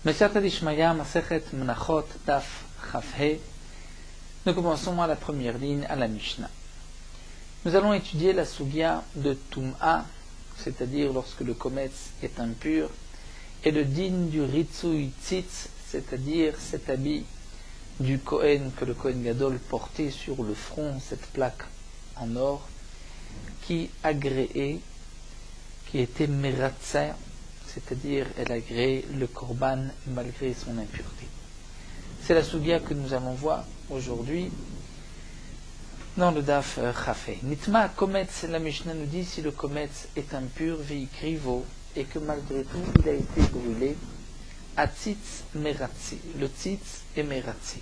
Mesiyata d'Ishmaya, Masechet Menachot, Daf Chaf-He. Nous commençons à la première ligne, à la Mishnah. Nous allons étudier la Sugya de Tum'a, c'est-à-dire lorsque le kometz est impur, et le din du Ritsui Tzitz, c'est-à-dire cet habit du Kohen que le Kohen Gadol portait sur le front, cette plaque en or, qui agréait, qui était Meratza, c'est-à-dire elle agréait le Korban malgré son impureté. C'est la Sugya que nous allons voir aujourd'hui dans le Daf Chafé. Nitma Kometz, la Mishnah nous dit si le kometz est impur, veikrivo, et que malgré tout il a été brûlé, Atzitz Meratzi, le Tzitz est Meratzi.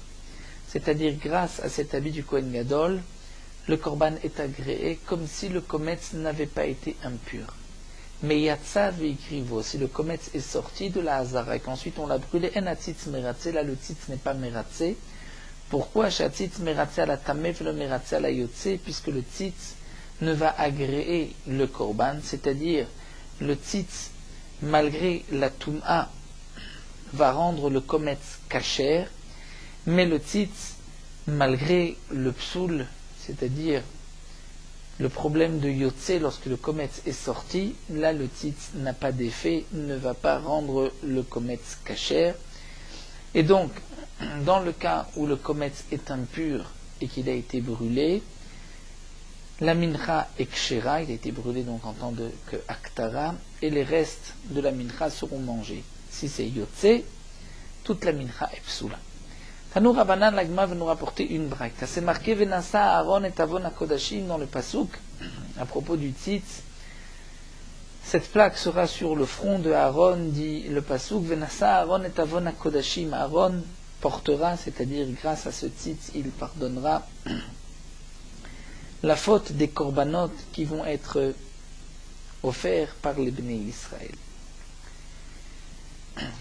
C'est-à-dire grâce à cet habit du Kohen Gadol, le Korban est agréé comme si le kometz n'avait pas été impur. Mais Yatsa veikrivo, si le kometz est sorti de la Hazara et qu'ensuite on l'a brûlé, en Atzitz Meratze, là le Tzitz n'est pas Meratze. Pourquoi Shatzitz Meratze la Tameh velo Meratze la Yotze, puisque le Tzitz ne va agréer le Korban, c'est-à-dire le Tzitz, malgré la Tum'a, va rendre le kometz kasher, mais le Tzitz, malgré le Psoul, c'est-à-dire le problème de Yotze, lorsque le kometz est sorti, là le Tzitz n'a pas d'effet, ne va pas rendre le kometz kasher. Et donc, dans le cas où le kometz est impur et qu'il a été brûlé, la mincha est kshera, il a été brûlé donc en tant que aktara, et les restes de la mincha seront mangés. Si c'est Yotze, toute la mincha est psoula. Tanou Rabbanan, l'Agma veut nous rapporter une braïta. C'est marqué Venasa Aaron et Avon HaKodashim dans le Pasuk, à propos du Tzitz. Cette plaque sera sur le front de Aaron, dit le Pasuk, Venasa Aaron et Avon HaKodashim. Aaron portera, c'est-à-dire grâce à ce Tzitz, il pardonnera la faute des korbanot qui vont être offerts par les Bnei Israël.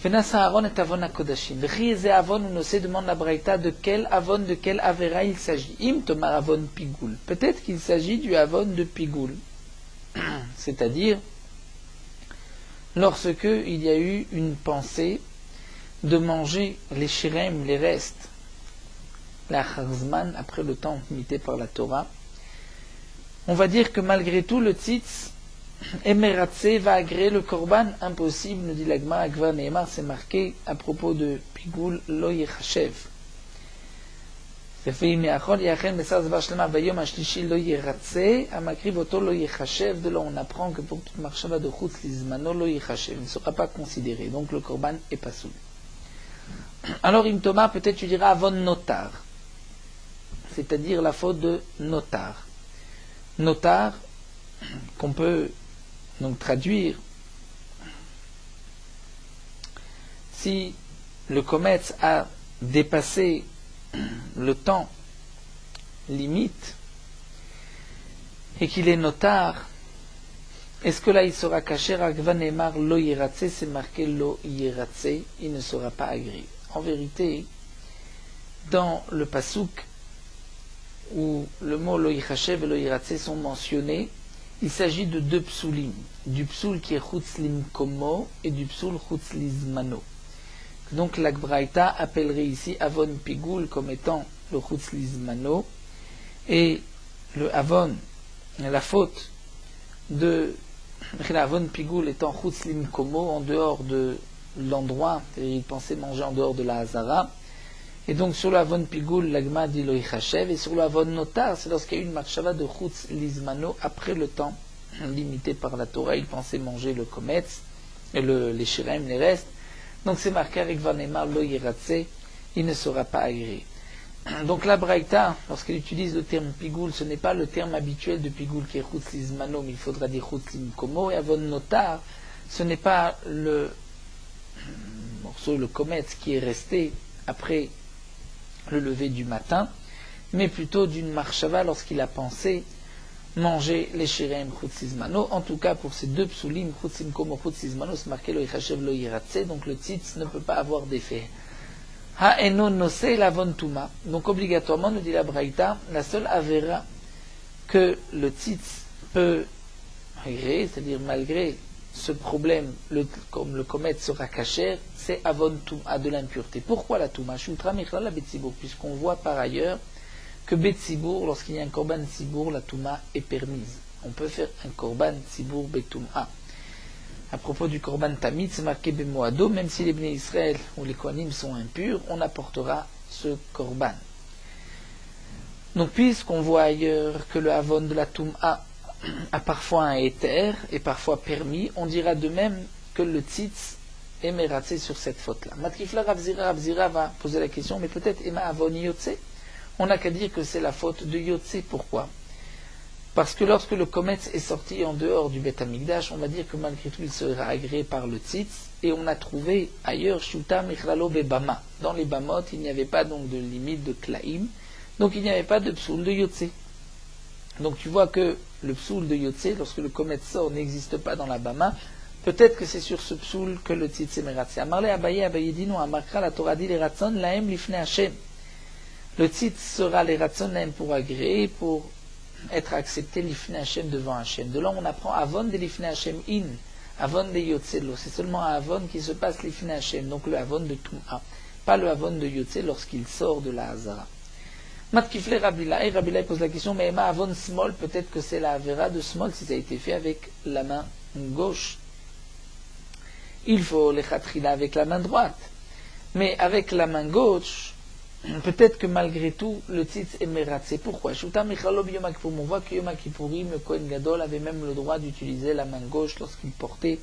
Venasa Aaron et Avon HaKodashim. V'chi ze Avon, on sait, demande la Braïta, de quel Avon, de quel Avera il s'agit. Im Tomar Avon Pigoul. Peut-être qu'il s'agit du Avon de Pigoul. C'est-à-dire, lorsque il y a eu une pensée de manger les shirem, les restes, la charzman, après le temps limité par la Torah, on va dire que malgré tout, le tzitz, Emeratse va agréer le korban, impossible, nous dit l'Agma, Agvar Nehemar, c'est marqué à propos de Pigoul, Lo Yechachev. De là on apprend que pour toute marchava de chutz lizmano Lo Yechachev, ne sera pas considéré, donc le korban est pas soumis. Alors Im Thomas, peut-être tu diras Avon Notar, c'est-à-dire la faute de Notar. Notar, qu'on peut donc traduire, si le kometz a dépassé le temps limite et qu'il est notar, est-ce que là il sera caché? Agvanemar lo yiratse, c'est marqué lo yiratse, il ne sera pas agréé. En vérité, dans le pasuk où le mot lo yichachev et lo yiratse sont mentionnés, il s'agit de deux psulim, du psoul qui est chutz limkomo et du psoul chutz lizmano. Donc l'Agbraïta appellerait ici Avon Pigoul comme étant le chutz lizmano, et le Avon, la faute de Avon Pigoul étant chutz limkomo, en dehors de l'endroit, c'est-à-dire il pensait manger en dehors de la Hazara. Et donc sur le Avon Pigoul, l'Agma dit Lo Yichachev, et sur le Avon Notar, c'est lorsqu'il y a eu une marchava de chutz lizmano après le temps limité par la Torah, il pensait manger le kometz, les shirem, les restes. Donc c'est marqué avec Vanemar Lo Yiratse, il ne sera pas agréé. Donc la Braïta, lorsqu'elle utilise le terme Pigoul, ce n'est pas le terme habituel de Pigoul qui est chutz lizmano, mais il faudra dire chutz limkomo, et Avon Notar, ce n'est pas le morceau, le kometz qui est resté après le lever du matin, mais plutôt d'une marchava lorsqu'il a pensé manger les shirem chutz lizmano. En tout cas, pour ces deux psulim, chutz limkomo chutz lizmano, c'est marqué lo yichachev lo yiratse, donc le tzitz ne peut pas avoir d'effet. Ha eno nose l'avon tuma. Donc obligatoirement, nous dit la Braïta, la seule avera que le tzitz peut agréer, c'est-à-dire malgré ce problème, comme le comète sera caché, c'est avon touma, de l'impureté. Pourquoi la touma? Shultra michlala betsibour, puisqu'on voit par ailleurs que betsibour, lorsqu'il y a un korban tsibour, la touma est permise. On peut faire un korban tsibour betouma. À propos du korban tamid, c'est marqué bemoado, même si les Bnei Israël ou les kohanim sont impurs, on apportera ce korban. Donc puisqu'on voit ailleurs que le avon de la touma a parfois un éther et parfois permis, on dira de même que le tzitz est mératsé sur cette faute-là. Matkifla Ravzira va poser la question, mais peut-être Ema avon yotze. On n'a qu'à dire que c'est la faute de yotze. Pourquoi? Parce que lorsque le comète est sorti en dehors du Beth Amikdash, on va dire que malgré tout il sera agréé par le tzitz, et on a trouvé ailleurs Shuta Michlalo Bebama. Dans les Bamot, il n'y avait pas donc de limite de Klaim, donc il n'y avait pas de psoul de yotze. Donc tu vois que le psoul de yotze, lorsque le comète sort, n'existe pas dans la Bama. Peut-être que c'est sur ce psoul que le tzitz est mératsé. Amarle Abaye dit non, Amarkra la Torah dit les ratson laem lifne Hashem. Le tzitz sera les ratson laem pour agréer, pour être accepté l'ifne Hashem devant Hashem. De là on apprend avon de l'ifne Hashem in, avon de yotze lo. C'est seulement à avon qui se passe l'ifne Hashem, donc le avon de Touma, pas le avon de yotze lorsqu'il sort de la Hazara. Matkifle Rabilai pose la question, mais Emma avon small, peut-être que c'est la avera de small si ça a été fait avec la main gauche. Il faut les khatrila avec la main droite. Mais avec la main gauche, peut-être que malgré tout, le tzitz est mératsé. Pourquoi? On voit que Yom Kippourim, le Kohen Gadol, avait même le droit d'utiliser la main gauche lorsqu'il portait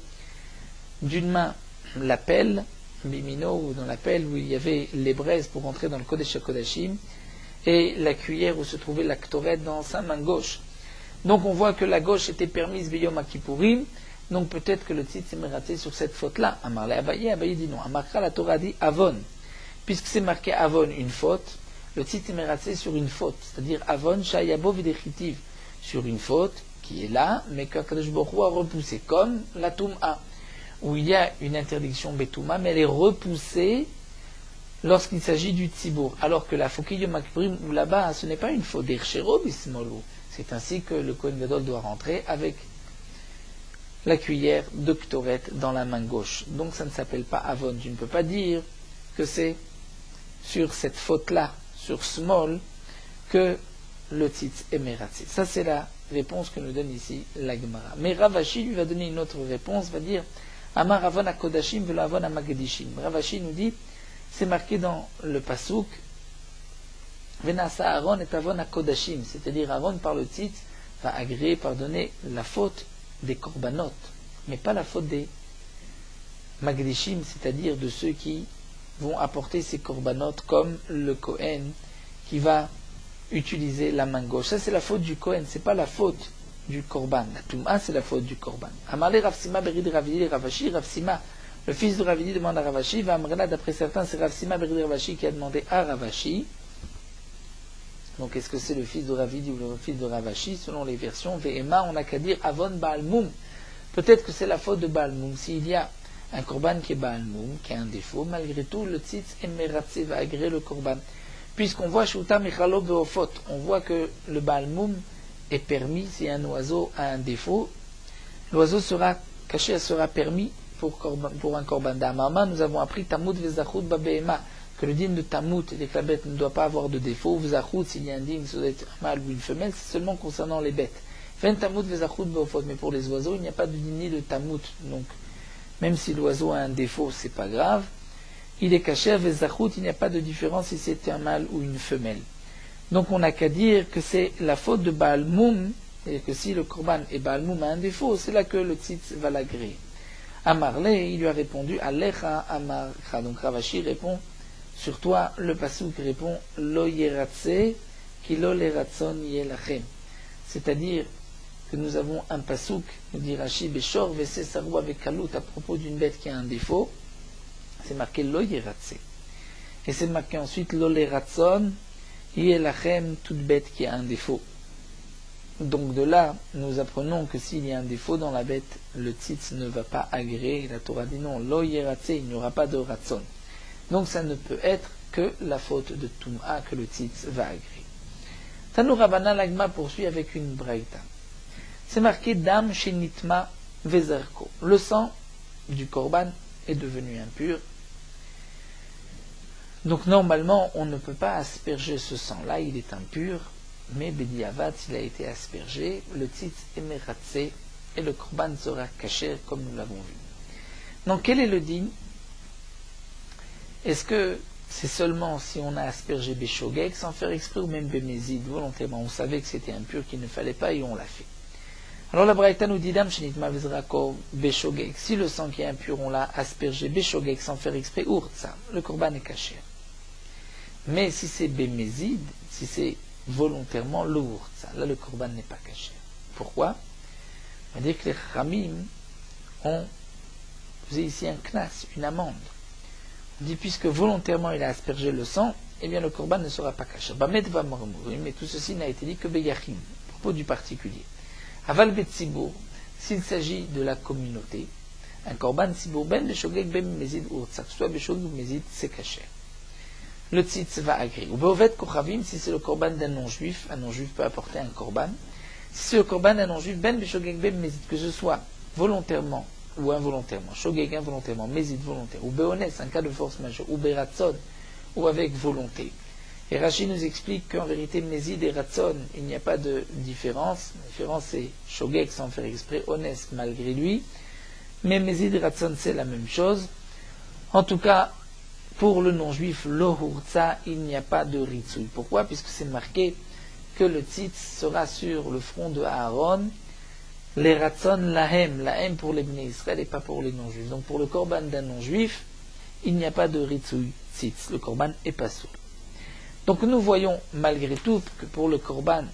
d'une main la pelle, bimino, ou dans la pelle où il y avait les braises pour entrer dans le Kodesh HaKodashim, et la cuillère où se trouvait la ktoret dans sa main gauche. Donc on voit que la gauche était permise Yom Kippourim, donc peut-être que le tzitz est mératsé sur cette faute-là. Amarle Abaye dit non. Amarkra la Torah dit avon. Puisque c'est marqué avon, une faute, le tzitz est mératsé sur une faute, c'est-à-dire avon shayabo videchitiv, sur une faute qui est là, mais qu'Akadosh Baruch Hu a repoussé, comme la touma, où il y a une interdiction betouma, mais elle est repoussée lorsqu'il s'agit du tzibour, alors que la foki Yom Kippourim, où là-bas, ce n'est pas une faute d'ershero bismolo. C'est ainsi que le Kohen Gadol doit rentrer avec la cuillère de ktoret dans la main gauche. Donc ça ne s'appelle pas avon. Tu ne peux pas dire que c'est sur cette faute-là, sur small, que le tzitz est mératsé. Ça c'est la réponse que nous donne ici la Gemara. Mais Ravashi lui va donner une autre réponse, va dire Amar avon akodashim velo avon amagadishim. Ravashi nous dit, c'est marqué dans le pasuk Venasa Aaron et avon akodashim, c'est-à-dire Aaron par le tzitz va agréer, pardonner la faute des korbanot, mais pas la faute des magdishim, c'est-à-dire de ceux qui vont apporter ces korbanot, comme le Kohen qui va utiliser la main gauche. Ça c'est la faute du Kohen, c'est pas la faute du korban. La touma c'est la faute du korban. Amarle Ravsima berid Ravidi Ravashi. Ravsima, le fils de Ravidi, demande à Ravashi. Va Amrela, d'après certains, c'est Ravsima berid Ravashi qui a demandé à Ravashi. Donc est-ce que c'est le fils de Ravidi ou le fils de Ravashi? Selon les versions, Ve'ema, on n'a qu'à dire Avon Baal Moum. Peut-être que c'est la faute de Baal Moum. S'il y a un korban qui est Baal Moum, qui a un défaut, malgré tout, le tzitz et Meratse va agréer le korban. Puisqu'on voit Shuta Michalo Beofot, on voit que le Baal Moum est permis si un oiseau a un défaut. L'oiseau sera caché, sera permis pour un korban d'Amama. Nous avons appris Tamut Vezachut Babehema, que le dîme de Tamut et que la bête ne doit pas avoir de défaut. Vezachut, s'il y a un dîme, ça doit être un mâle ou une femelle, c'est seulement concernant les bêtes. Ven Tamut Vezachut Beofot, mais pour les oiseaux, il n'y a pas de dîme ni de Tamut. Donc, même si l'oiseau a un défaut, c'est pas grave. Il est caché à Vezachut, il n'y a pas de différence si c'est un mâle ou une femelle. Donc on n'a qu'à dire que c'est la faute de Baal Moum, et que si le korban et Baal Moum a un défaut, c'est là que le tzitz va l'agréer. Amarle, il lui a répondu, Alecha Amarcha. Donc Ravashi répond, sur toi, le pasuk répond, Lo yeratse, ki lo leratson yelachem. C'est-à-dire que nous avons un pasuk, nous dit Rashi, Beshor vese sarou avec kalut, à propos d'une bête qui a un défaut, c'est marqué Lo yeratse. Et c'est marqué ensuite Lo leratson yelachem, toute bête qui a un défaut. Donc de là, nous apprenons que s'il y a un défaut dans la bête, le tzitz ne va pas agréer. La Torah dit non, Lo yeratse, il n'y aura pas de ratson. Donc ça ne peut être que la faute de Touma que le tzitz va agréer. Tanou Rabbanan, l'Agma poursuit avec une braïta. C'est marqué Dam Shenitma vezerko. Le sang du korban est devenu impur. Donc normalement, on ne peut pas asperger ce sang-là, il est impur, mais bediavad, s'il a été aspergé, le tzitz est meratzé et le korban sera caché comme nous l'avons vu. Donc quel est le din? Est-ce que c'est seulement si on a aspergé béshogeg sans faire exprès ou même bémézid volontairement? On savait que c'était impur, qu'il ne fallait pas et on l'a fait. Alors la Braïta nous dit dam shenitma vezrako béshogeg. Si le sang qui est impur, on l'a aspergé béshogeg sans faire exprès, urtsa, le korban est caché. Mais si c'est bémézid, si c'est volontairement l'urtsa, là le korban n'est pas caché. Pourquoi? On va dire que les Ramim ont fait ici un knas, une amende. On dit puisque volontairement il a aspergé le sang, eh bien le korban ne sera pas caché. Mais tout ceci n'a été dit que beyachim, à propos du particulier. Aval betsibour, s'il s'agit de la communauté, un korban sibour ben beshogeg ben mezid urtsa, que ce soit beshogeg ou mezid, c'est caché. Le tzitz va agréer. Ou beovet kochavim, si c'est le korban d'un non-juif, un non-juif peut apporter un korban. Si c'est le korban d'un non-juif, ben beshogeg ben mezid, que ce soit volontairement ou involontairement, shogeg involontairement, mezid volontaire, ou béonès, un cas de force majeure, ou bératson, ou avec volonté. Et Rashi nous explique qu'en vérité, mezid et ratson, il n'y a pas de différence. La différence c'est shogeg sans faire exprès, honnête malgré lui, mais mezid et ratson c'est la même chose. En tout cas, pour le non-juif, lohurtsa, il n'y a pas de ritsouille. Pourquoi? Puisque c'est marqué que le tzitz sera sur le front de Aaron, les ratson lahem pour les bnei Israël et pas pour les non-juifs. Donc pour le korban d'un non-juif, il n'y a pas de ritsouille tzitz, le korban est pas sourd. Donc nous voyons malgré tout que pour le korban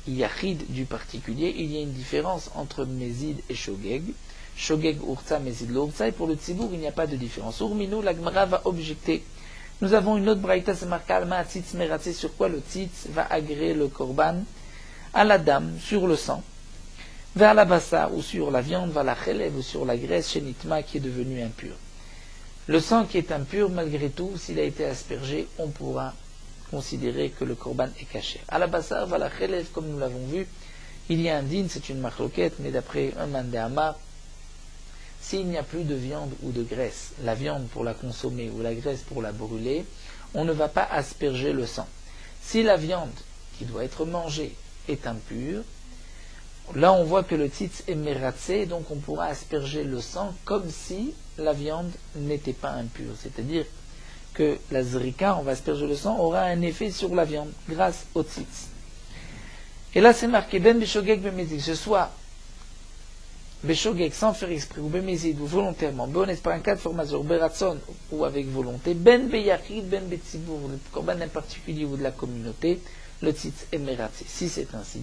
yachid du particulier, il y a une différence entre mezid et shogeg. Shogeg urtsa, mezid l'urtsa, et pour le tzibour, il n'y a pas de différence. Urminu, la Gemara va objecter. Nous avons une autre braïta, c'est marqué alma tzitz meratzé, sur quoi le tzitz va agréer le korban à la dame, sur le sang, vers la bassa, ou sur la viande, vers la chélève, ou sur la graisse, chez nitma, qui est devenue impure. Le sang qui est impur, malgré tout, s'il a été aspergé, on pourra considérer que le korban est caché. À la bassa, vers la chélève, comme nous l'avons vu, il y a un din, c'est une marloquette, mais d'après un mandéama, s'il n'y a plus de viande ou de graisse, la viande pour la consommer ou la graisse pour la brûler, on ne va pas asperger le sang. Si la viande qui doit être mangée est impure, là on voit que le tzitz est meratzé, donc on pourra asperger le sang comme si la viande n'était pas impure. C'est-à-dire que la zrika, on va asperger le sang, aura un effet sur la viande grâce au tzitz. Et là c'est marqué ben beshogeg ben mezid, que ce soit béshogeg sans faire exprès, ou bémézid, ou volontairement, béonès par un cas de formation, bératson, ou avec volonté, ben beyachid, ben betsibour, le korban d'un particulier ou de la communauté, le tzitz est meratzé. Si c'est ainsi,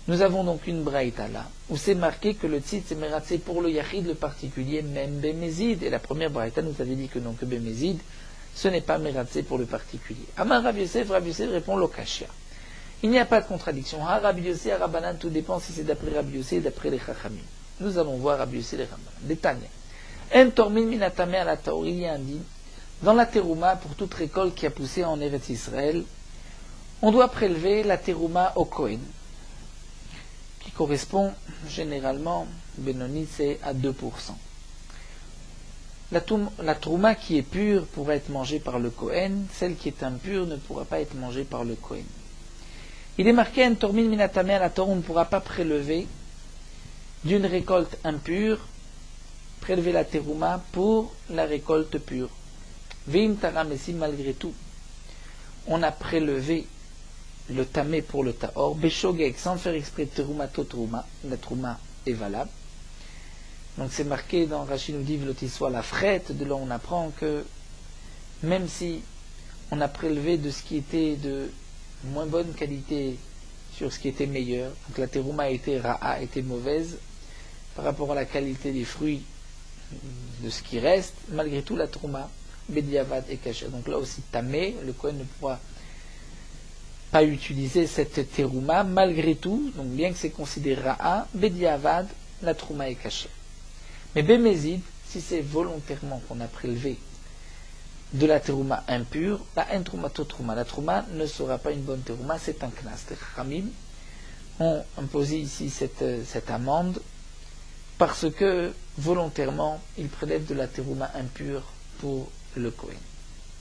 nous avons donc une braïta là, où c'est marqué que le tzitz est meratzé pour le yachid, le particulier, même bémézid, et la première braïta nous avait dit que non, que bémézid, ce n'est pas meratzé pour le particulier. Amar Rav Yosef répond l'okashia. Il n'y a pas de contradiction. Ha Rabbi Yosef, Rabbanan, tout dépend si c'est d'après Rabbi Yosef et d'après les Chachamim. Nous allons voir Rabbi Yosef et les Rabbanan. Détail. En tormin minatame à la Taor, il y a un din. Dans la terouma, pour toute récolte qui a poussé en Eretz Israël, on doit prélever la terouma au Kohen, qui correspond généralement, Benoni, c'est à 2%. La trouma qui est pure pourra être mangée par le Kohen, celle qui est impure ne pourra pas être mangée par le Kohen. Il est marqué un tormin minatame à la Torah, on ne pourra pas prélever d'une récolte impure, prélever la terouma pour la récolte pure. Veim taram, et si malgré tout, on a prélevé le tamé pour le taor, beshogeg, sans faire exprès terouma to trouma, la trouma est valable. Donc c'est marqué dans Rashi nous dit soit la frette, de là on apprend que même si on a prélevé de ce qui était de moins bonne qualité sur ce qui était meilleur, donc la terouma était ra'a, était mauvaise par rapport à la qualité des fruits de ce qui reste, malgré tout la trouma bediavad est cachée. Donc là aussi tamé, le Kohen ne pourra pas utiliser cette terouma malgré tout, donc bien que c'est considéré ra'a, bediavad, la trouma est cachée. Mais bémézid, si c'est volontairement qu'on a prélevé de la terouma impure, la trouma ne sera pas une bonne terouma, c'est un knas. Les Chachamim ont imposé ici cette amende parce que volontairement il prélève de la terouma impure pour le Kohen.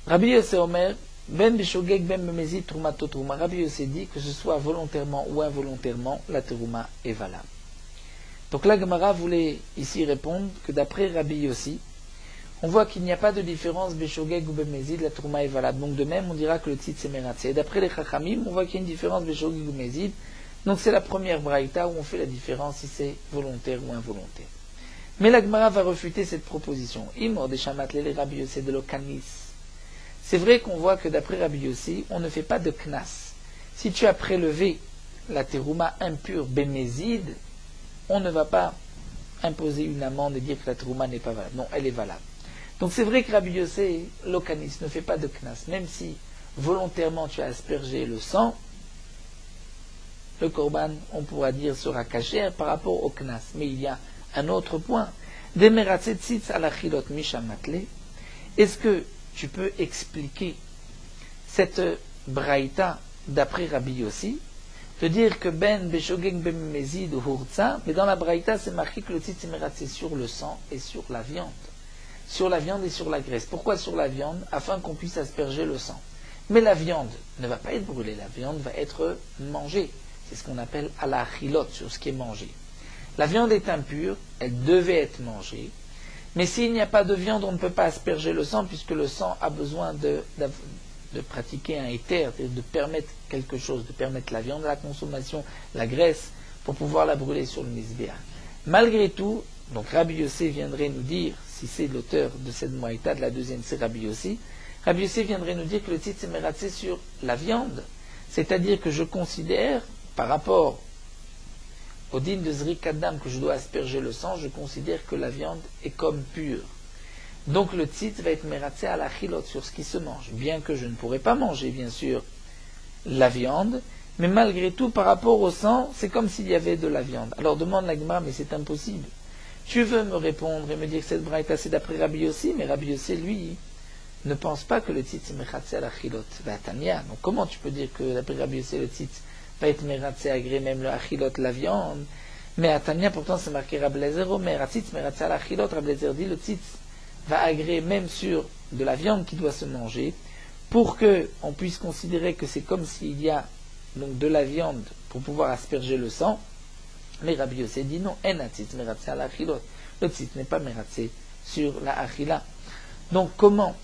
Rabbi Yossé Omer, ben bishogeg ben bemezid trumato trouma. Rabbi Yossé dit que ce soit volontairement ou involontairement, la terouma est valable. Donc la Gemara voulait ici répondre que d'après Rabbi Yossi, on voit qu'il n'y a pas de différence bishogeg ou bemezid, la terouma est valable. Donc de même on dira que le tzitz c'est meratzeh. Et d'après les Chachamim, on voit qu'il y a une différence bishogeg ou bemezid. Donc c'est la première braïta où on fait la différence si c'est volontaire ou involontaire. Mais la Gemara va refuter cette proposition. Imor de Shamatle les Rabbi Yossé de l'Okanis. C'est vrai qu'on voit que d'après Rabbi Yossi, on ne fait pas de knas. Si tu as prélevé la terouma impure bémézide, on ne va pas imposer une amende et dire que la terouma n'est pas valable. Non, elle est valable. Donc c'est vrai que Rabbi Yossi, l'Okanis, ne fait pas de knas. Même si volontairement tu as aspergé le sang, le korban, on pourra dire, sera caché par rapport au knas. Mais il y a un autre point. Est-ce que tu peux expliquer cette braïta d'après Rabbi Yossi, de dire que ben beshogeg ben mezid ou hurtza, mais dans la braïta c'est marqué que le tzitz est meratzé sur le sang et sur la viande. Sur la viande et sur la graisse. Pourquoi sur la viande? Afin qu'on puisse asperger le sang. Mais la viande ne va pas être brûlée, la viande va être mangée. C'est ce qu'on appelle à la achilot, sur ce qui est mangé. La viande est impure, elle devait être mangée, mais s'il n'y a pas de viande, on ne peut pas asperger le sang, puisque le sang a besoin de pratiquer un éther, de permettre quelque chose, de permettre la viande, la consommation, la graisse, pour pouvoir la brûler sur le misbéach. Malgré tout, donc Rabbi Yossé viendrait nous dire, si c'est l'auteur de cette moïta, de la deuxième c'est Rabbi Yossi, Rabbi Yossé viendrait nous dire que le tzitz est meratzé sur la viande, c'est-à-dire que je considère, par rapport au din de Zrik Adam que je dois asperger le sang, je considère que la viande est comme pure. Donc le tzitz va être meratzé à la chilot sur ce qui se mange. Bien que je ne pourrais pas manger, bien sûr, la viande, mais malgré tout, par rapport au sang, c'est comme s'il y avait de la viande. Alors demande la Gemara, mais c'est impossible. Tu veux me répondre et me dire que cette braïta c'est d'après Rabbi Yossi, mais Rabbi Yossi, lui, ne pense pas que le tzitz est meratzé à la chilot. Donc comment tu peux dire que d'après Rabbi Yossi, le tzitz va être meratzé agré même le achilot, la viande. Mais à Tania, pourtant, c'est marqué Rablezer Omer, tzitz meratzé à l'achilot. Rablezer dit le tzitz va agréer même sur de la viande qui doit se manger, pour que on puisse considérer que c'est comme s'il y a donc de la viande pour pouvoir asperger le sang. Mais Rabbi Yossé dit non, en tzitz meratzé à l'achilot. Le tzitz n'est pas meratzé sur la achila. Donc comment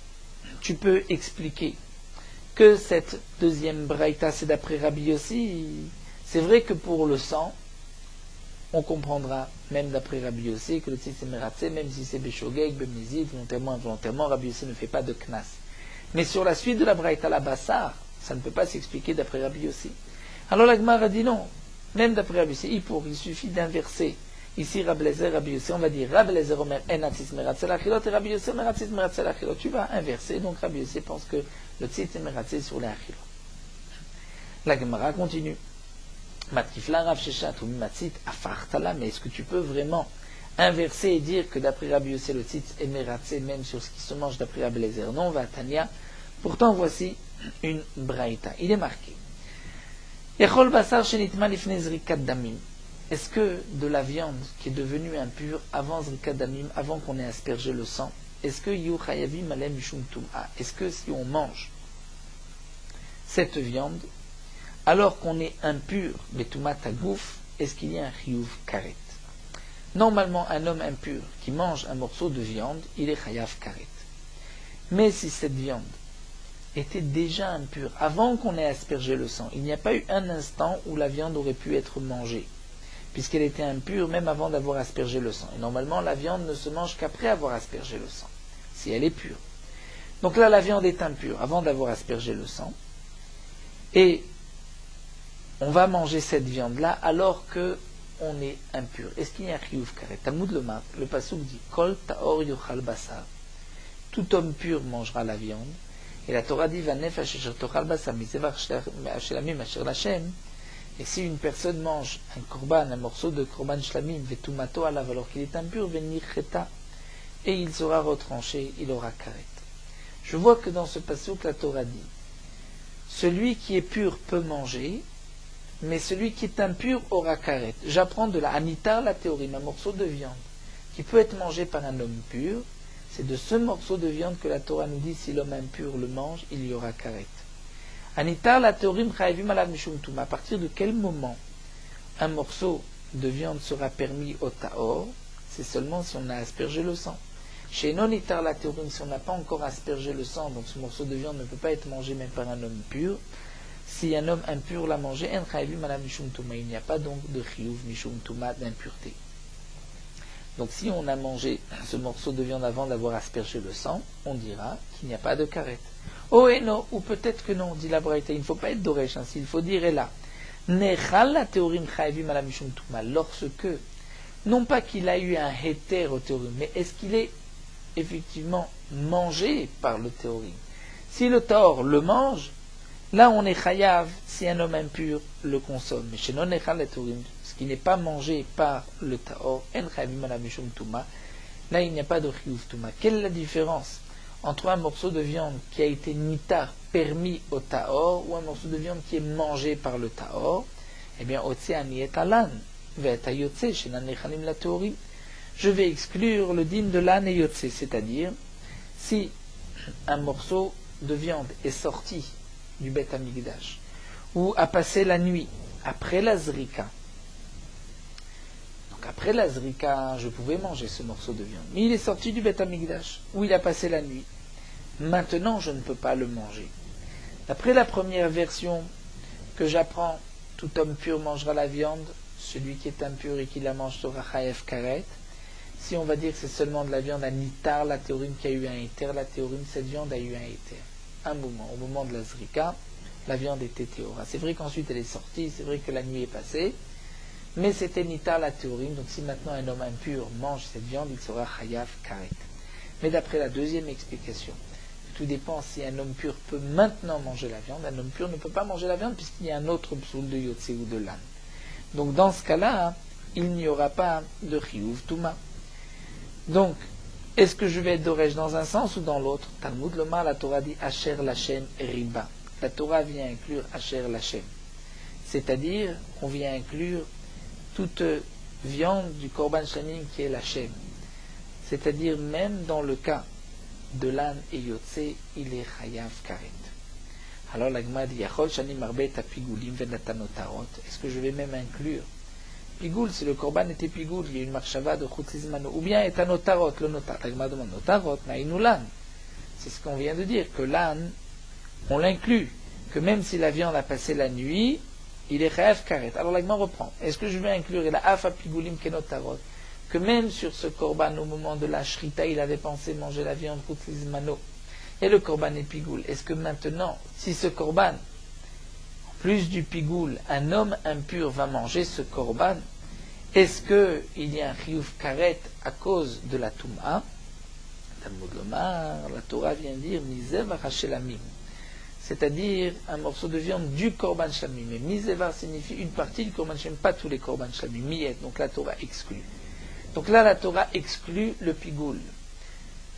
tu peux expliquer que cette deuxième braïta, c'est d'après Rabbi Yossi? C'est vrai que pour le sang, on comprendra, même d'après Rabbi Yossi, que le tzitz est meratzé, même si c'est beshogeg, bemezid, volontairement, involontairement, Rabbi Yossi ne fait pas de knas. Mais sur la suite de la braïta, la bassar, ça ne peut pas s'expliquer d'après Rabbi Yossi. Alors la Gemara dit non, même d'après Rabbi Yossi, il suffit d'inverser. Ici, Rablezer, Rabbi Yossi, on va dire Rablezer Omer en tzitz meratzé l'achilot, et Rabbi Yossi Omer tzitz meratzé l'achilot. Tu vas inverser, donc Rabbi Yossi pense que le tzitz est meratzé sur les achilot. La Gemara continue. Matkifla Rav Sheshat ou Mimatzit afartala, mais est-ce que tu peux vraiment inverser et dire que d'après Rabbi Yossi, le tzitz est meratzé même sur ce qui se mange d'après Rablezer? Non, va Tania. Pourtant, voici une braïta. Il est marqué. Echol basar shenitma lifnei zrikat damim. Est-ce que de la viande qui est devenue impure avant zrikat damim, avant qu'on ait aspergé le sang, est-ce que yu chayavim alem mishum tum'a? Est-ce que si on mange cette viande, alors qu'on est impur, betumat tagouf, est-ce qu'il y a un chiyuv karet? Normalement, un homme impur qui mange un morceau de viande, il est chayav karet. Mais si cette viande était déjà impure, avant qu'on ait aspergé le sang, il n'y a pas eu un instant où la viande aurait pu être mangée, puisqu'elle était impure même avant d'avoir aspergé le sang. Et normalement, la viande ne se mange qu'après avoir aspergé le sang, si elle est pure. Donc là, la viande est impure avant d'avoir aspergé le sang, et on va manger cette viande-là alors que on est impur. Est-ce qu'il y a un chiyuv karet? Talmud le pasuk dit Kol taor yochal basar. Tout homme pur mangera la viande. Et la Torah dit Vanefesh asher tochal basar mitzvah shelamim asher l'Hashem. Et si une personne mange un korban, un morceau de korban shlamim, vetumato alav, alors qu'il est impur, venicheta, et il sera retranché, il aura karet. Je vois que dans ce pasuk, la Torah dit celui qui est pur peut manger, mais celui qui est impur aura karet. J'apprends de la anitar la théorie, un morceau de viande qui peut être mangé par un homme pur. C'est de ce morceau de viande que la Torah nous dit si l'homme impur le mange, il y aura karet. Anitar la théorie m'chayevim alav mishum tuma. À partir de quel moment un morceau de viande sera permis au taor? C'est seulement si on a aspergé le sang. Chez non itar la théorie, si on n'a pas encore aspergé le sang, donc ce morceau de viande ne peut pas être mangé même par un homme pur. Si un homme impur l'a mangé, en chayevim alav mishum tuma. Il n'y a pas donc de chiyuv mishum tuma, d'impureté. Donc si on a mangé ce morceau de viande avant d'avoir aspergé le sang, on dira qu'il n'y a pas de karet. Oh et non, ou peut-être que non, dit la Braïta, il ne faut pas être doresh ainsi, il faut dire et là. Nechal la théorim chayvim ala mishum tuma, lorsque, non pas qu'il a eu un héter au théorim, mais est-ce qu'il est effectivement mangé par le théorim? Si le taor le mange, là on est chayav si un homme impur le consomme. Mais chez non nechal la théorim, ce qui n'est pas mangé par le taor, en chayvim ala mishum tuma, là il n'y a pas de chiyuv tuma. Quelle est la différence entre un morceau de viande qui a été nitar, permis au taor, ou un morceau de viande qui est mangé par le taor? Eh bien, je vais exclure le din de l'âne et yotse, c'est-à-dire, si un morceau de viande est sorti du Beth Amikdash, ou a passé la nuit après la zrika, après la zrika, je pouvais manger ce morceau de viande. Mais il est sorti du Beth Amikdash, où il a passé la nuit. Maintenant, je ne peux pas le manger. D'après la première version que j'apprends, tout homme pur mangera la viande, celui qui est impur et qui la mange sera chayev karet. Si on va dire que c'est seulement de la viande à nitar la théorim qui a eu un éther, la théorim, cette viande a eu un éther. Un moment, au moment de la zrika, la viande était théora. C'est vrai qu'ensuite elle est sortie, c'est vrai que la nuit est passée, mais c'était nitar la théorim, donc si maintenant un homme impur mange cette viande, il sera chayav karet. Mais d'après la deuxième explication, tout dépend si un homme pur peut maintenant manger la viande. Un homme pur ne peut pas manger la viande puisqu'il y a un autre psoul de yotse ou de l'âne. Donc dans ce cas-là, il n'y aura pas de chiyuv tuma. Donc, est-ce que je vais être doresh dans un sens ou dans l'autre? Talmud Lomar, la Torah dit Asher Lachem riba. La Torah vient inclure Asher Lachem. C'est-à-dire, on vient inclure toute viande du Korban Shamim qui est Lachem. C'est-à-dire, même dans le cas de l'âne et yotse, il est chayav karet. Alors la Gemara dit Yachol shani marbet apigulim venatanotarot. Est-ce que je vais même inclure pigoul, si le korban était pigoul, il y a une marchava de chutzizmano, ou bien etanotarot, le notar. La Gemara demande notarot, naïnou l'âne. C'est ce qu'on vient de dire, que l'âne, on l'inclut, que même si la viande a passé la nuit, il est chayav karet. Alors la Gemara reprend. Est-ce que je vais inclure la afa pigulim kenotarot, que même sur ce korban, au moment de la shrita, il avait pensé manger la viande chutzizmano, et le korban est pigoul. Est-ce que maintenant, si ce korban, en plus du pigoul, un homme impur va manger ce korban, est-ce qu'il y a un chiyuv karet à cause de la touma? Talmud Lomar, la Torah vient dire misevar hashelamim, c'est-à-dire un morceau de viande du korban shamim. Mais misevar signifie une partie du korban shamim, pas tous les korban shamim. Miyet, donc la Torah exclut. Donc là, la Torah exclut le pigoul.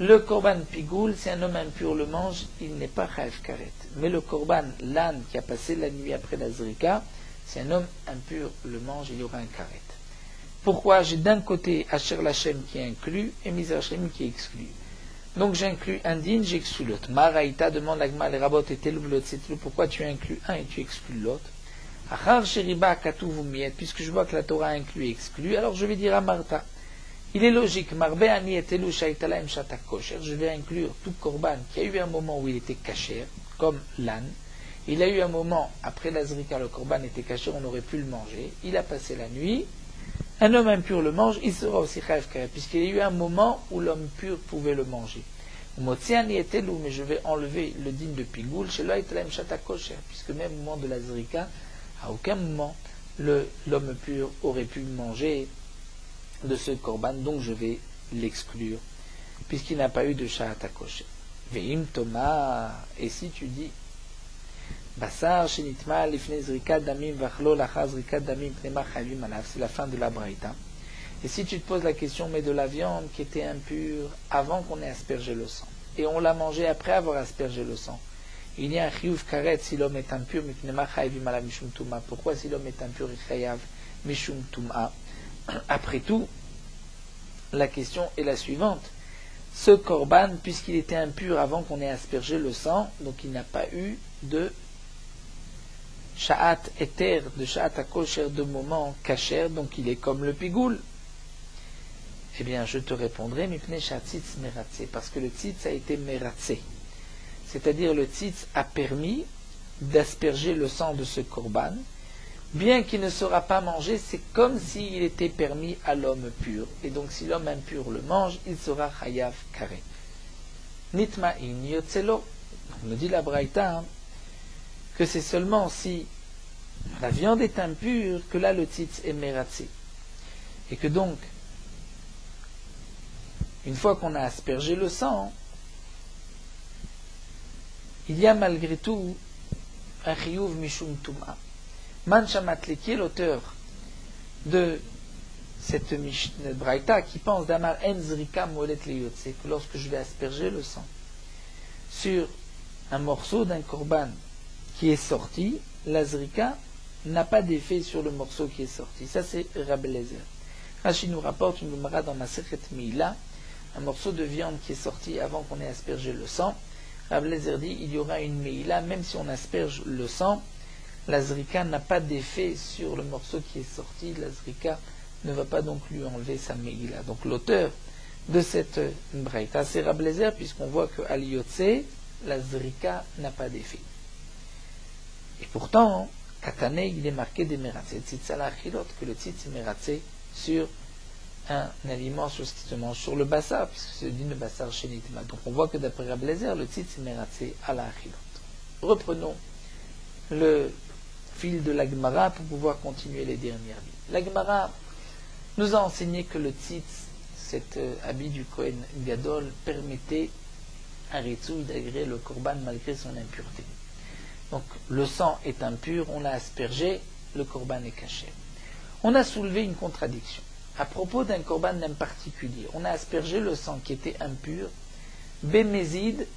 Le korban pigoul, si un homme impur le mange, il n'est pas chayav karet. Mais le korban, l'âne qui a passé la nuit après la zrika, si un homme impur le mange, il y aura un karet. Pourquoi? J'ai d'un côté Asher Lachem qui est inclus et Miser Hashem qui est exclu. Donc j'inclus un din, j'exclus l'autre. Maraïta demande à Gma, les rabot et telouv l'autre, pourquoi tu inclus un et tu exclus l'autre? Achar sheriba katuv umiet, puisque je vois que la Torah inclut et exclut, alors je vais dire à Martha. Il est logique, Marbe ani etelu shaitalaim shata kosher, je vais inclure tout korban qui a eu un moment où il était kasher, comme l'âne. Il a eu un moment, après la zrika, le korban était kasher, on aurait pu le manger. Il a passé la nuit. Un homme impur le mange, il sera aussi chayav karet, puisqu'il y a eu un moment où l'homme pur pouvait le manger. Motziani etelu, mais je vais enlever le din de pigoul, chez l'aitalaim shata kosher, puisque même au moment de la zrika, à aucun moment, l'homme pur aurait pu manger de ce korban, donc je vais l'exclure, puisqu'il n'a pas eu de sha'at kosher. Ve'im Thomas, et si tu dis, Basar shenitma lifnei zrikat damim vachlo lachar zrikat damim pnema chayvim alav, c'est la fin de la braïta. Et si tu te poses la question, mais de la viande qui était impure avant qu'on ait aspergé le sang, et on l'a mangée après avoir aspergé le sang, il y a un chiyuv karet si l'homme est impur, mais qui n'est pas chayavim ala mishum tuma. Pourquoi si l'homme est impur, il chayav mishum tuma? Après tout, la question est la suivante. Ce korban, puisqu'il était impur avant qu'on ait aspergé le sang, donc il n'a pas eu de sha'at éther, de sha'at akosher, de moment kasher, donc il est comme le pigoul. Eh bien, je te répondrai, mipnei sha'atzitz meratze, parce que le tzitz a été meratze. C'est-à-dire le tzitz a permis d'asperger le sang de ce korban, bien qu'il ne sera pas mangé, c'est comme s'il était permis à l'homme pur. Et donc si l'homme impur le mange, il sera chayav kare. Nitma'in yotzelo. On nous dit la Braïta que c'est seulement si la viande est impure que là le tzitz est meratze. Et que donc, une fois qu'on a aspergé le sang, il y a malgré tout un chiyuv mishum tum'a. Manchamatli, qui est l'auteur de cette braïta, qui pense d'Amar Enzrika Molet Leyotse, que lorsque je vais asperger le sang sur un morceau d'un korban qui est sorti, la zrika n'a pas d'effet sur le morceau qui est sorti. Ça, c'est Rabbi Eliezer. Rashi nous rapporte une Gemara dans Masechet Meila, un morceau de viande qui est sorti avant qu'on ait aspergé le sang. Rabbi Eliezer dit il y aura une Meila, même si on asperge le sang, la zrika n'a pas d'effet sur le morceau qui est sorti. La zrika ne va pas donc lui enlever sa meila. Donc l'auteur de cette braïta, c'est Rabbi Eliezer, puisqu'on voit que al yotse, la zrika n'a pas d'effet. Et pourtant, Katane, il est marqué des meratze, que le tzitz est meratze sur un aliment, sur ce qui se mange sur le bassar, puisque c'est dit le bassar shenitma. Donc on voit que d'après Rabbi Eliezer, le tzitz est meratze à la achilot. Reprenons le fil de la Gemara pour pouvoir continuer les dernières lignes. La Gemara nous a enseigné que le tzitz, cet habit du Kohen Gadol, permettait à Ritzoui d'agréer le korban malgré son impureté. Donc le sang est impur, on l'a aspergé, le korban est caché. On a soulevé une contradiction. À propos d'un korban en particulier, on a aspergé le sang qui était impur, bémézid,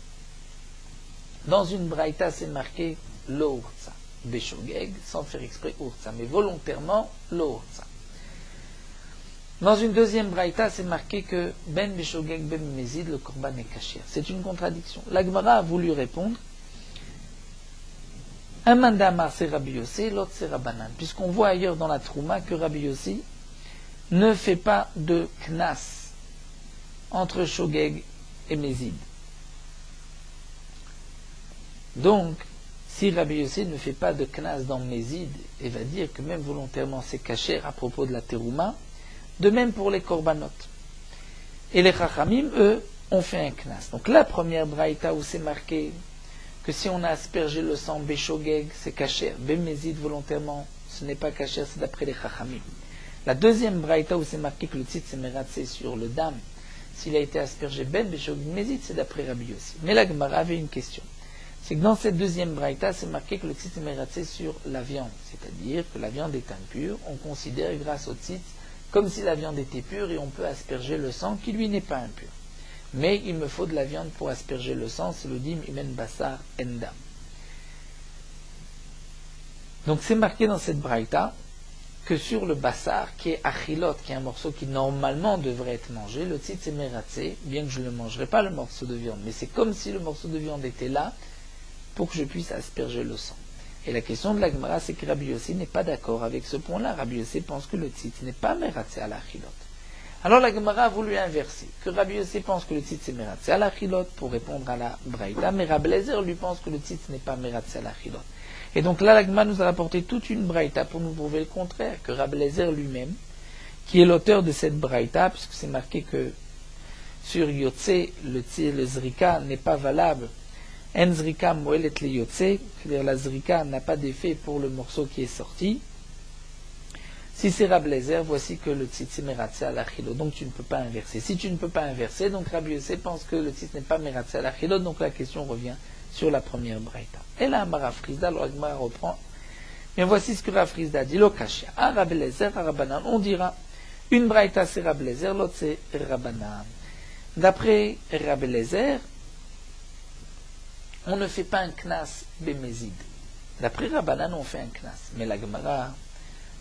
dans une braïta c'est marqué l'ourtsa. Beshogeg, sans faire exprès urtsa, mais volontairement l'urtsa. Dans une deuxième braïta, c'est marqué que ben beshogeg ben mezid, le korban est caché. C'est une contradiction. La Gemara a voulu répondre un mandamar c'est Rabbi Yossi, l'autre c'est Rabbanan, puisqu'on voit ailleurs dans la Trouma que Rabbi Yossi ne fait pas de knas entre shogeg et mezid. Donc, si Rabbi Yossi ne fait pas de knas dans Mézid, et va dire que même volontairement c'est caché à propos de la terouma, de même pour les korbanot. Et les chachamim, eux, ont fait un knas. Donc la première braïta où c'est marqué que si on a aspergé le sang béchogeg, c'est caché, bémézid volontairement, ce n'est pas caché, c'est d'après les chachamim. La deuxième braïta où c'est marqué que le tzitz est meratze sur le dam, s'il a été aspergé ben béchogeg mézid, c'est d'après Rabbi Yossi. Mais la Gemara avait une question. C'est que dans cette deuxième braïta, c'est marqué que le tzitz est meratze sur la viande. C'est-à-dire que la viande est impure, on considère grâce au tzitz comme si la viande était pure et on peut asperger le sang qui lui n'est pas impur. Mais il me faut de la viande pour asperger le sang, c'est le dim imen basar endam. Donc c'est marqué dans cette braïta que sur le bassar, qui est achilot, qui est un morceau qui normalement devrait être mangé, le tzitz est meratze, bien que je ne mangerai pas le morceau de viande, mais c'est comme si le morceau de viande était là, pour que je puisse asperger le sang. Et la question de la Gemara, c'est que Rabbi Yossi n'est pas d'accord avec ce point-là. Rabbi Yossi pense que le tzitz n'est pas meratze à la chilot. Alors la Gemara a voulu inverser, que Rabbi Yossi pense que le tzitz est meratze à la chilot pour répondre à la braïta, mais Rabbi Eliezer lui pense que le tzitz n'est pas meratze à la chilot. Et donc là, la Gemara nous a rapporté toute une braïta pour nous prouver le contraire, que Rabbi Eliezer lui-même, qui est l'auteur de cette braïta, puisque c'est marqué que sur Yotse, le zrika n'est pas valable, En zrika moelet le yotse, c'est-à-dire la zrika n'a pas d'effet pour le morceau qui est sorti. Si c'est Rabbi Eliezer, voici que le tzitz est meratze à la chilo, donc tu ne peux pas inverser. Si tu ne peux pas inverser, donc Rabbi Yossi pense que le tzitz n'est pas meratze à la chilo, donc la question revient sur la première braïta. Et là, Rav Frisda, le Gemara reprend. Bien, voici ce que Rav Frisda dit, l'okashia. À Rabbi Eliezer, à Rabbanan, on dira, une braïta c'est Rabbi Eliezer, l'autre c'est Rabbanan. D'après Rabbi Eliezer, on ne fait pas un knas bemezid. D'après Rabbanan, on fait un knas. Mais la Gemara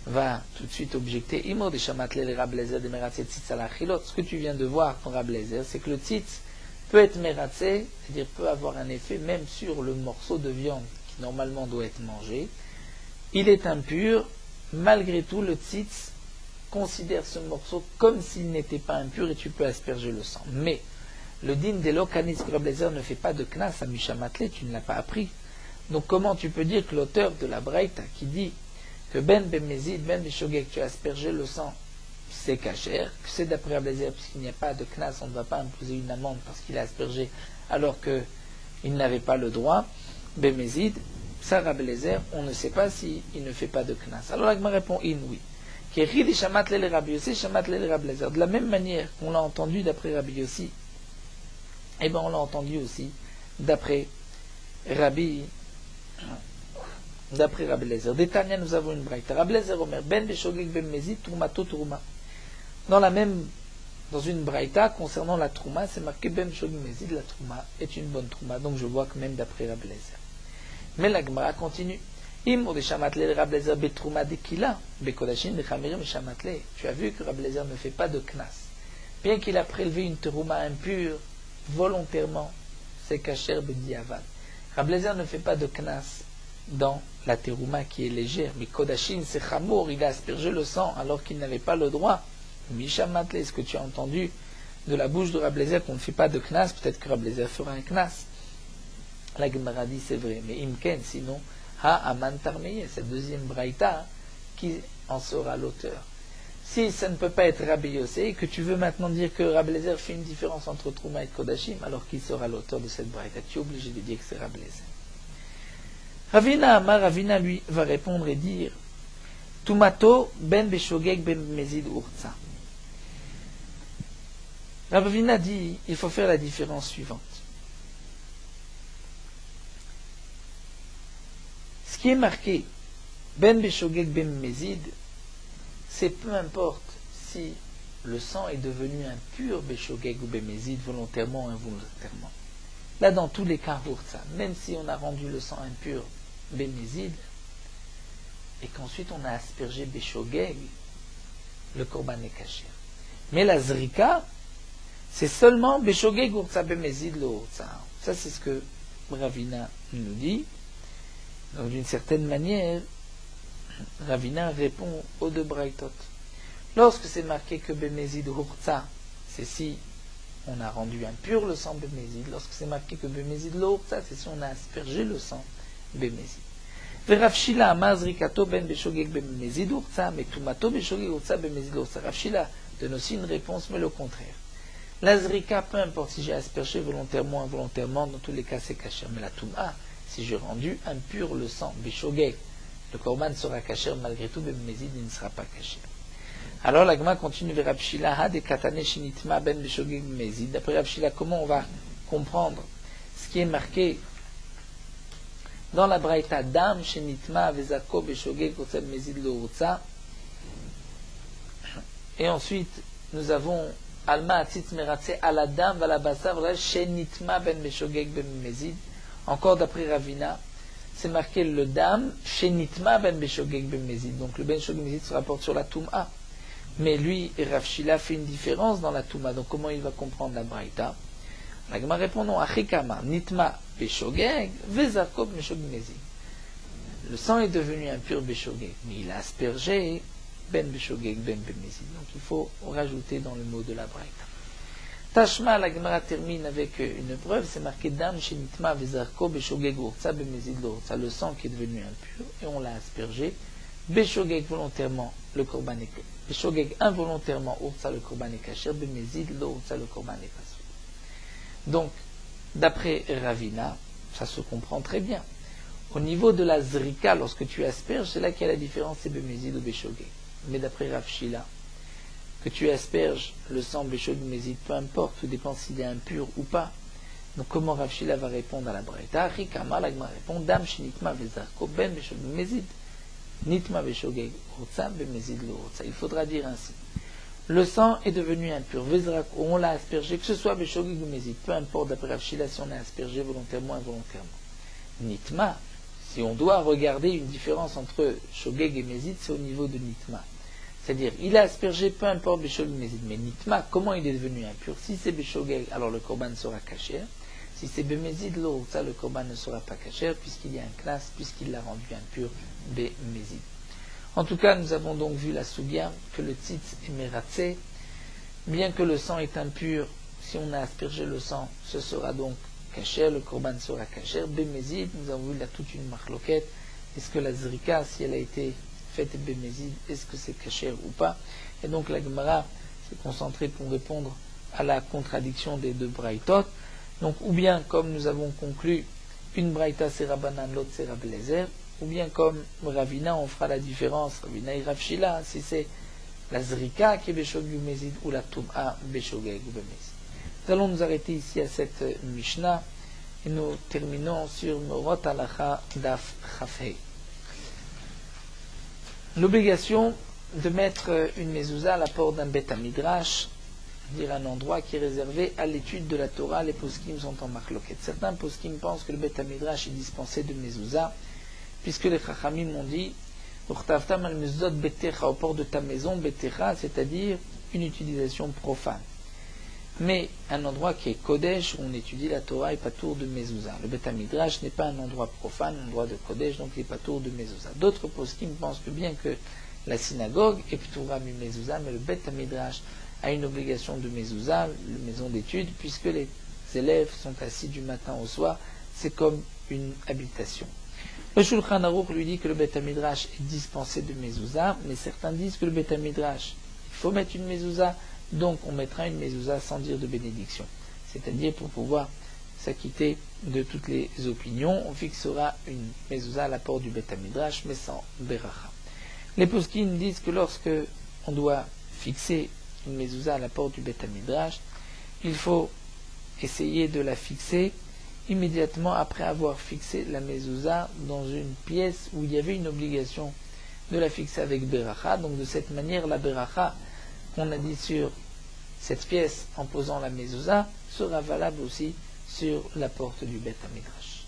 va tout de suite objecter. Imo de shamatle le Rablezer de meratze tzitz ala achilot. Ce que tu viens de voir ton Rablezer, c'est que le tzitz peut être meratze, c'est-à-dire peut avoir un effet même sur le morceau de viande qui normalement doit être mangé. Il est impur. Malgré tout, le tzitz considère ce morceau comme s'il n'était pas impur et tu peux asperger le sang. Mais le din de l'okanis Rablezer ne fait pas de knas à Mishamatle, tu ne l'as pas appris. Donc comment tu peux dire que l'auteur de la Braïta qui dit que ben bemezid, ben beshogeg, tu as aspergé le sang, c'est kasher, que c'est d'après Rablezer, puisqu'il n'y a pas de knas, on ne va pas imposer une amende parce qu'il a aspergé alors qu'il n'avait pas le droit, bemezid, ça Rablezer, on ne sait pas s'il ne fait pas de knas. Alors là, je me réponds in oui. De la même manière qu'on l'a entendu d'après Rabbi Yossi, eh bien on l'a entendu aussi d'après Rabbi Lezer. D'Etania, nous avons une braïta. Rabbi Lezer Omer, ben beshogeg ben mezid, trumato truma. Dans une braïta concernant la trouma, c'est marqué ben beshogeg mezid, la trouma est une bonne trouma. Donc je vois que même d'après Rabbi Lezer. Mais la Gemara continue. Tu as vu que Rabbi Lezer ne fait pas de knas. Bien qu'il a prélevé une terouma impure volontairement, c'est kasher b'diavad. Rabbi Lezer ne fait pas de knas dans la terouma qui est légère. Mais kodashin, c'est chamour, il a aspergé le sang alors qu'il n'avait pas le droit. Mishamatle, ce que tu as entendu de la bouche de Rabbi Lezer qu'on ne fait pas de knas, peut-être que Rabbi Lezer fera un knas. La Gemara dit c'est vrai, mais imken, sinon, ha aman tarmeye, cette deuxième braïta, qui en sera l'auteur. Si ça ne peut pas être Rabbi Yossé, que tu veux maintenant dire que Rabbi Lezer fait une différence entre Trouma et Kodashim, alors qui sera l'auteur de cette braïta? Tu es obligé de dire que c'est Rabbi Lezer. Ravina lui va répondre et dire Tumato ben beshogeg ben mezid urtsa. Ravina dit il faut faire la différence suivante. Ce qui est marqué ben beshogeg ben mezid, c'est peu importe si le sang est devenu impur beshogeg ou ben mezid, volontairement ou involontairement. Là, dans tous les cas, même si on a rendu le sang impur bémézid, et qu'ensuite on a aspergé béshogeg, le korban est caché. Mais la zrika, c'est seulement béshogeg urtsa bémézid le urtsa. Ça, c'est ce que Ravina nous dit. Donc, d'une certaine manière, Ravina répond aux deux braïtot. Lorsque c'est marqué que bémézid urtsa, c'est si on a rendu impur le sang bémézid. Lorsque c'est marqué que bémézid l'urtsa, c'est si on a aspergé le sang bémézid. Rav Shila amar zrikato ben beshogeg bémézid urtsa, mais tumato beshogeg urtsa bémézid l'urtsa. Rav Shila donne aussi une réponse, mais le contraire. La zrika, peu importe si j'ai aspergé volontairement ou involontairement, dans tous les cas c'est kasher. Mais la touma, si j'ai rendu impur le sang beshogeg, le korban sera kasher, malgré tout bémézid il ne sera pas kasher. Alors la Gemara continue vers Rav Shila, ha de katane shinitma ben beshogeg bémézid. D'après Rav Shila, comment on va comprendre ce qui est marqué dans la braïta dam shenitma vezako beshogeg urtsa bémézid lo urtsa. Et ensuite nous avons alma atzitz meratze ala dam vala basar shenitma ben beshogeg bémézid. Encore d'après Ravina, c'est marqué le dam shenitma ben beshogeg bémézid. Donc le ben beshogeg bémézid se rapporte sur la touma. Mais lui, Rav Shila fait une différence dans la touma. Donc comment il va comprendre la braïta? La Gemara répond non. Achikama nitma beshogeg vezarko beshogeg bémézid. Le sang est devenu impur beshogeg, mais il a aspergé ben beshogeg ben bémézid. Donc il faut rajouter dans le mot de la braïta. Tashma, la Gemara termine avec une preuve, c'est marqué dam shenitma vezarko beshogeg urtsa bémézid lo urtsa. Le sang qui est devenu impur et on l'a aspergé. Beshogeg volontairement, le korban est Beshogeg involontairement, urtsa le korban est kasher, bémézid lo urtsa le korban est kasher. Donc, d'après Ravina, ça se comprend très bien. Au niveau de la zrika, lorsque tu asperges, c'est là qu'il y a la différence, c'est bémézid ou beshogeg. Mais d'après Rav Shila, que tu asperges le sang beshogeg bémézid, peu importe, tout dépend s'il est impur ou pas. Donc comment Rav Shila va répondre à la braïta? Rikama, la Gemara répond, dam shinikma vezarko ben beshogeg bémézid. Nitma beshogeg urtsa bémézid lo urtsa. Il faudra dire ainsi. le sang est devenu impur, on l'a aspergé, que ce soit Beshogeg ou Mézid, peu importe d'après Rav Shila si on a aspergé volontairement ou involontairement. Nitma, si on doit regarder une différence entre Shogeg et Mézid, c'est au niveau de Nitma. C'est-à-dire, il a aspergé, peu importe Beshogeg ou Mézid, mais Nitma, comment il est devenu impur? Si c'est Beshogeg, alors le korban sera caché. Si c'est Bémézid, ça le korban ne sera pas caché, puisqu'il y a un classe, puisqu'il l'a rendu impur, Bémézid. En tout cas, nous avons donc vu la soubia que le tzitz est mératsé. Bien que le sang est impur, si on a aspergé le sang, ce sera donc caché, le korban sera caché. Bémézid, nous avons vu là toute une marloquette. Est-ce que la zrika, si elle a été faite bémézid, est-ce que c'est caché ou pas? Et donc la Gemara s'est concentrée pour répondre à la contradiction des deux braïtot. Donc, ou bien, comme nous avons conclu, une braïta c'est Rabbanan, l'autre c'est Rabbi Eliezer, ou bien comme Ravina, on fera la différence, Ravina et Rav Shila, si c'est la Zrika qui est Beshogeg ou Mézid, ou la Tum'a Beshogeg ou Mézid. Nous allons nous arrêter ici à cette Mishnah, et nous terminons sur Morot Halacha Daf Chafhei. L'obligation de mettre une mezouza à la porte d'un Bet Midrash, dire un endroit qui est réservé à l'étude de la Torah, les poskim sont en marloquette. Certains poskim pensent que le Bet Midrash est dispensé de mezouza, puisque les Chachamim ont dit Urtavtam al mezuzot betecha, au port de ta maison, betecha, c'est-à-dire une utilisation profane. Mais un endroit qui est Kodesh, où on étudie la Torah, est patour de mezouza. Le Bet Midrash n'est pas un endroit profane, un endroit de Kodesh, donc il est patour de mezouza. D'autres poskim pensent que bien que la synagogue est patoura mi mezouza, mais le Bet Midrash a une obligation de mezouza, la maison d'études, puisque les élèves sont assis du matin au soir, c'est comme une habitation. Le Shulchan Aruch lui dit que le Bet Midrash est dispensé de mezouza, mais certains disent que le Bet Midrash, il faut mettre une mezouza, donc on mettra une mezouza sans dire de bénédiction. C'est-à-dire pour pouvoir s'acquitter de toutes les opinions, on fixera une mezouza à la porte du Bet Midrash, mais sans beracha. Les poskim disent que lorsque on doit fixer une mezouza à la porte du Bet Midrash, il faut essayer de la fixer immédiatement après avoir fixé la mezouza dans une pièce où il y avait une obligation de la fixer avec beracha. Donc de cette manière, la beracha qu'on a dit sur cette pièce en posant la mezouza sera valable aussi sur la porte du Bet Midrash.